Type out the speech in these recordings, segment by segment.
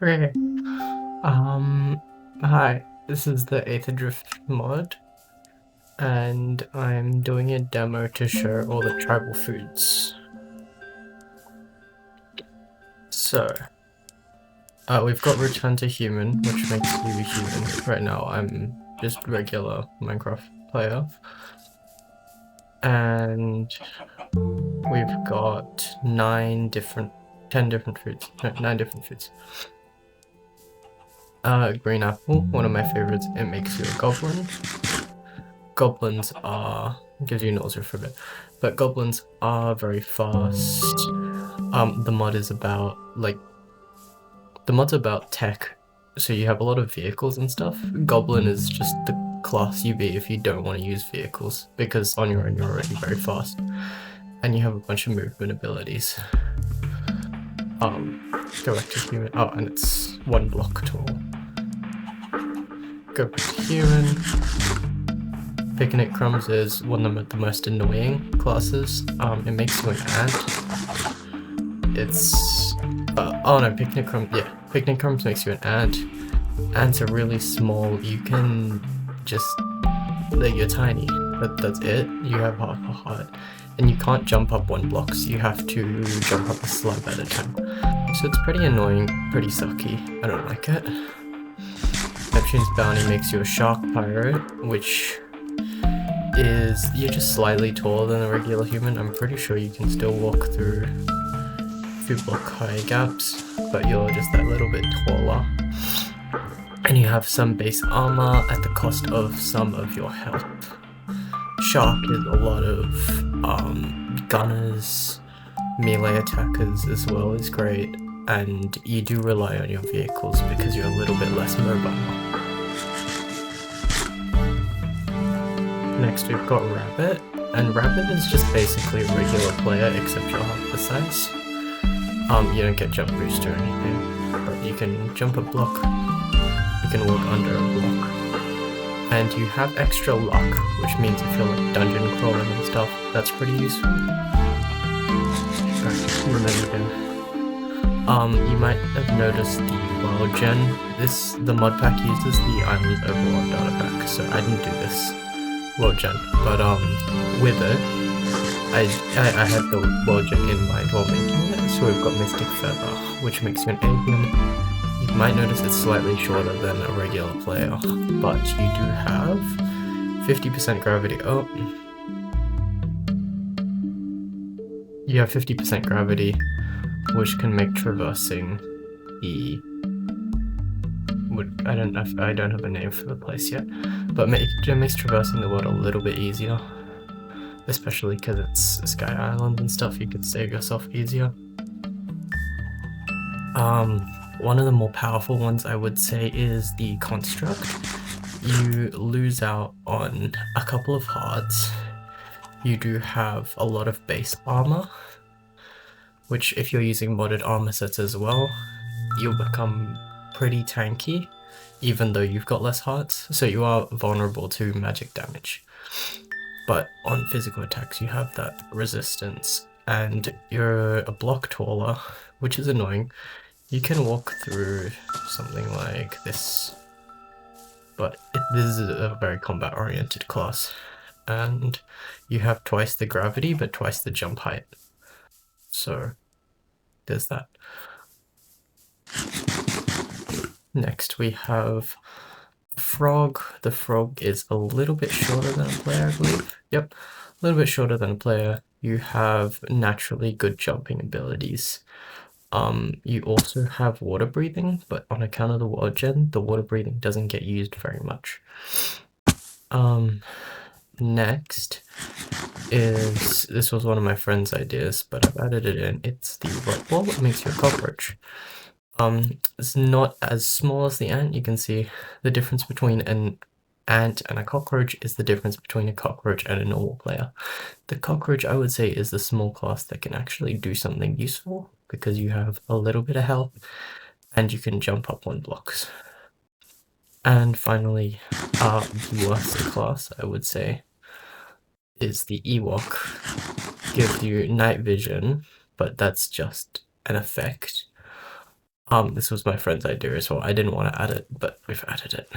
Okay. Hi, this is the Aetherdrift mod, and I'm doing a demo to show all the tribal foods. So, we've got Return to Human, which makes you a human. Right now, I'm just regular Minecraft player. And we've got 10 different foods. No, 9 different foods. Green apple, one of my favorites. It makes you a goblin. Goblins are... gives you nausea for a bit. But goblins are very fast. The mod is about, the mod's about tech. So you have a lot of vehicles and stuff. Goblin is just the class you be if you don't want to use vehicles, because on your own you're already very fast. And you have a bunch of movement abilities. Go back to human. Oh, and it's 1 block tall. Go back to human. Picnic Crumbs is one of the most annoying classes. It makes you an ant. It's... oh no, Picnic Crumbs, yeah. Picnic Crumbs makes you an ant. Ants are really small. You can just... you're tiny. That's it. You have half a heart. And you can't jump up 1 block, so you have to jump up a slab at a time. So it's pretty annoying, pretty sucky. I don't like it. Neptune's Bounty makes you a shark pirate, which is... you're just slightly taller than a regular human. I'm pretty sure you can still walk through 2 block high gaps, but you're just that little bit taller. And you have some base armor at the cost of some of your health. Shark is a lot of gunners, melee attackers as well is great, and you do rely on your vehicles because you're a little bit less mobile. Next we've got Rabbit, and Rabbit is just basically a regular player except you're half the size. You don't get jump boost or anything, but you can jump a block, you can walk under a block, and you have extra luck, which means if you're like dungeon crawling and stuff, that's pretty useful. Remember him. You might have noticed the world gen. The mod pack uses the Islands Overworld data pack, so I didn't do this world gen, but with it, I had the world gen in mind while making it. So we've got Mystic Feather, which makes you an alien. You might notice it's slightly shorter than a regular player, but you do have 50% gravity. Oh, you have 50% gravity, which can make traversing I don't have a name for the place yet, but it makes traversing the world a little bit easier, especially because it's a Sky Island and stuff. You could save yourself easier. One of the more powerful ones I would say is the Construct. You lose out on a couple of hearts. You do have a lot of base armor, which if you're using modded armor sets as well, you'll become pretty tanky, even though you've got less hearts, so you are vulnerable to magic damage. But on physical attacks you have that resistance, and you're a block taller, which is annoying. You can walk through something like this, but this is a very combat oriented class, and you have twice the gravity but twice the jump height, so there's that. Next we have the frog. The frog is a little bit shorter than a player, I believe. Yep, a little bit shorter than a player. You have naturally good jumping abilities. You also have water breathing, but on account of the world gen, the water breathing doesn't get used very much. Next is, this was one of my friend's ideas, but I've added it in. It's the rock wall. It makes you a cockroach. It's not as small as the ant. You can see the difference between an ant and a cockroach is the difference between a cockroach and a normal player. The cockroach, I would say, is the small class that can actually do something useful, because you have a little bit of health and you can jump up 1 blocks. And finally, the worst class, I would say, is the Ewok. Gives you night vision, but that's just an effect. This was my friend's idea as well. I didn't want to add it, but we've added it.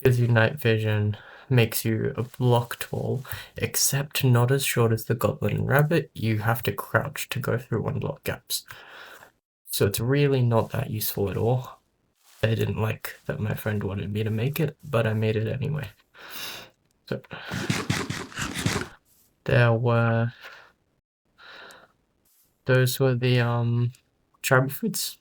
Gives you night vision, makes you a blocked wall, except not as short as the goblin and rabbit. You have to crouch to go through 1 block gaps. So it's really not that useful at all. I didn't like that my friend wanted me to make it, but I made it anyway. So those were the tribal foods.